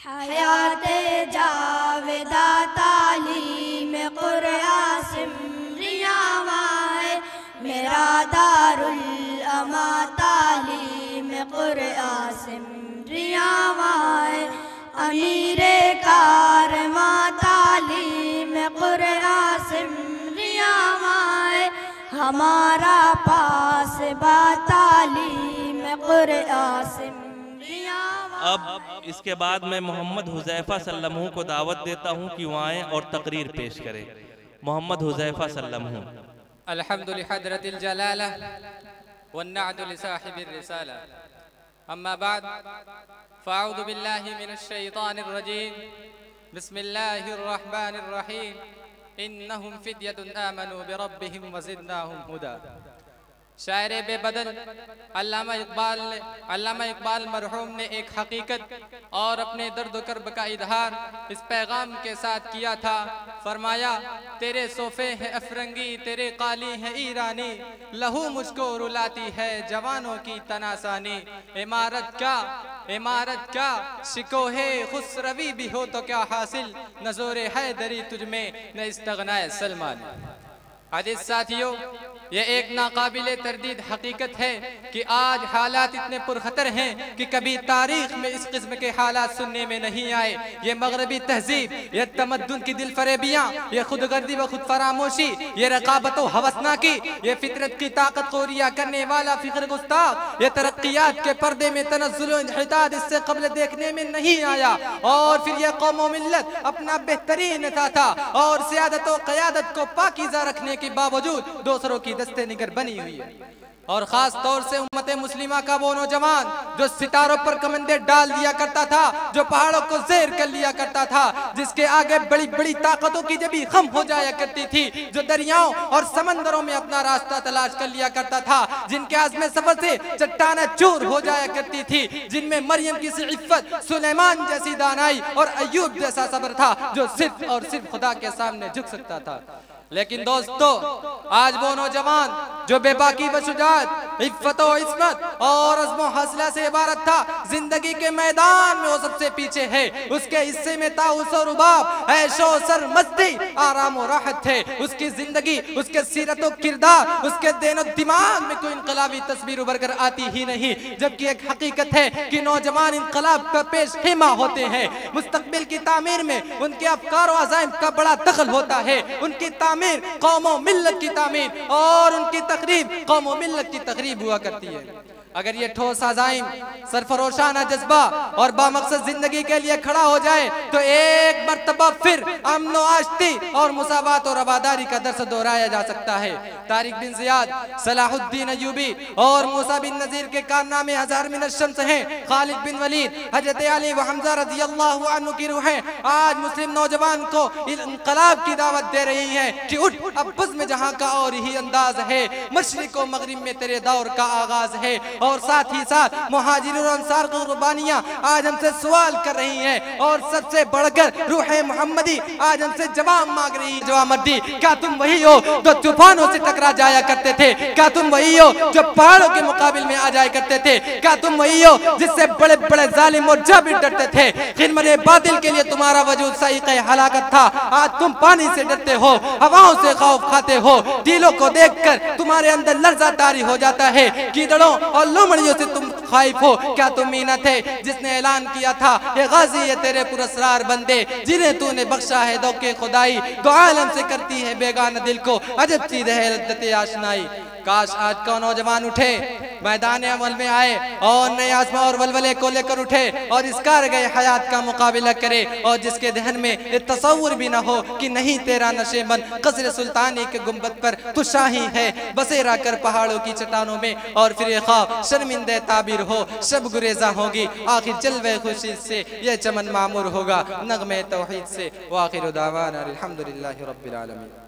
حیات جاویدہ تعلیم قرآن سمریاں ہے، میرا دارالعما تعلیم قرآن سمریاں ہے، امیر کارواں تعلیم قرآن سمریاں ہے، ہمارا پاس با تعلیم قرآن سمریاں۔ اب اس کے بعد میں محمد حذیفہ صلی اللہ علیہ وسلم کو دعوت دیتا ہوں کہ وہ آئیں اور تقریر پیش کریں۔ محمد حذیفہ صلی اللہ علیہ وسلم۔ الحمد لحضرت الجلالہ والنعت لصاحب الرسالہ، اما بعد فاعوذ باللہ من الشیطان الرجیم، بسم اللہ الرحمن الرحیم، انہم فدیۃ آمنوا بربہم وزدناہم ہدا۔ شاعر بے بدل علامہ اقبال مرحوم نے ایک حقیقت اور اپنے درد و کرب کا اظہار اس پیغام کے ساتھ کیا تھا۔ فرمایا تیرے صوفے ہیں افرنگی، تیرے قالی ہیں ایرانی، لہو مجھ کو رلاتی ہے جوانوں کی تناسانی۔ عمارت کا شکوہ خسروی بھی ہو تو کیا حاصل، نہ زور حیدری تجھ میں نہ استغنائے سلمان۔ عزیز ساتھیوں، یہ ایک ناقابل تردید حقیقت ہے کہ آج حالات اتنے پرخطر ہیں کہ کبھی تاریخ میں اس قسم کے حالات سننے میں نہیں آئے۔ یہ مغربی تہذیب، یہ تمدن کی دل فریبیاں، یہ خود غرضی و خود فراموشی، یہ رقابت و ہوسناکی، یہ فطرت کی طاقت کو ریا کرنے والا فکر گستاخ، یہ ترقیات کے پردے میں تنزل و انحطاط اس سے قبل دیکھنے میں نہیں آیا۔ اور پھر یہ قوم و ملت اپنا بہترین تھا اور سیادت و قیادت کو پاکیزہ رکھنے کے باوجود دوسروں کی دستے نگر بنی ہوئی ہے۔ اور خاص طور سے امت مسلمہ کا وہ نوجوان جو ستاروں پر کمندے ڈال دیا کرتا تھا، جو پہاڑوں کو زیر کر لیا کرتا تھا، جس کے آگے بڑی بڑی طاقتوں کی جبھی خم ہو جایا کرتی تھی، جو دریاؤں اور سمندروں میں اپنا راستہ تلاش کر لیا کرتا تھا، جن کے عزم سفر سے چٹانیں چور ہو جایا کرتی تھی، جن میں مریم کی سی عفت، سلیمان جیسی دانائی اور ایوب جیسا صبر تھا، جو صرف اور صرف خدا کے سامنے جھک سکتا تھا۔ لیکن دوستو، آج وہ نوجوان جو بے باکی و شجاعت، عفت و عصمت اور عزم و حوصلہ سے عبارت تھا، زندگی کے میدان میں وہ سب سے پیچھے ہے۔ اس کے حصے میں طاؤس و رباب، عیش و سرمستی، آرام و راحت تھے۔ اس کی زندگی، اس کے سیرت و کردار، اس کے دین و دماغ میں کوئی انقلابی تصویر ابھر کر آتی ہی نہیں۔ جبکہ ایک حقیقت ہے کہ نوجوان انقلاب کا پیش خیمہ ہوتے ہیں۔ مستقبل کی تعمیر میں ان کے افکار و عزائم کا بڑا دخل ہوتا ہے۔ ان کی تعمیر قوم و ملت کی تعمیر اور ان کی تخریب قوم و ملت کی تخریب ہوا کرتی ہے۔ اگر یہ ٹھوس عزائم، سرفروشانہ جذبہ اور بامقصد زندگی کے لیے کھڑا ہو جائے تو ایک مرتبہ پھر امن و آشتی اور مساوات اور رواداری کا درس دہرایا جا سکتا ہے۔ طارق بن زیاد، صلاح الدین ایوبی اور موسیٰ بن نذیر کے کارنامے ہزار من الشمس ہیں۔ خالد بن ولید، حضرت علی و حمزہ رضی اللہ عنہ کی روحیں آج مسلم نوجوان کو انقلاب کی دعوت دے رہی ہیں کہ اٹھ، اب بزم جہاں کا اور ہی انداز ہے، مشرق و مغرب میں تیرے دور کا آغاز ہے۔ اور ساتھ ہی ساتھ مہاجر اور انصار کو قربانیاں آج ہم سے سوال کر رہی ہیں، اور سب سے بڑھ کر روح محمدی آج ہم سے جواب مانگ رہی ہے۔ جواب مردی، کیا تم وہی ہو جو طوفانوں سے ٹکرا جایا کرتے تھے؟ کیا تم وہی ہو جو پہاڑوں کے مقابل میں آ جایا کرتے تھے؟ کیا تم وہی ہو جس سے بڑے بڑے ظالم اور جابر ڈرتے تھے؟ خدمت باطل کے لیے تمہارا وجود سائق ہلاکت تھا، آج تم پانی سے ڈرتے ہو، ہواؤں سے خوف کھاتے ہو، ٹیلوں کو دیکھ کر تمہارے اندر لرزہ طاری ہو جاتا ہے، کیڑوں اور لومڑیوں سے تم خائف ہو۔ کیا تم ہی نہ تھے جس نے اعلان کیا تھا، اے غازی یہ تیرے پراسرار بندے جنہیں تو نے بخشا ہے دوکے خدائی، دو عالم سے کرتی ہے بیگانہ دل کو عجب چیز ہے لذت آشنائی۔ کاش آج کا نوجوان اٹھے، میدان عمل میں آئے اور نئے عزم اور ولولے کو لے کر اٹھے اور اس کار گئے حیات کا مقابلہ کرے، اور جس کے ذہن میں یہ تصور بھی نہ ہو کہ نہیں تیرا نشیمن قصر سلطانی کے گنبد پر تو شاہی ہے، بسیرا کر پہاڑوں کی چٹانوں میں، اور پھر یہ خواب شرمندہ تعبیر ہو، شب گریزہ ہوگی، آخر جلوے خوشی سے یہ چمن معمور ہوگا، نغمے توحید سے۔ وآخر دعوانا الحمدللہ رب العالمین۔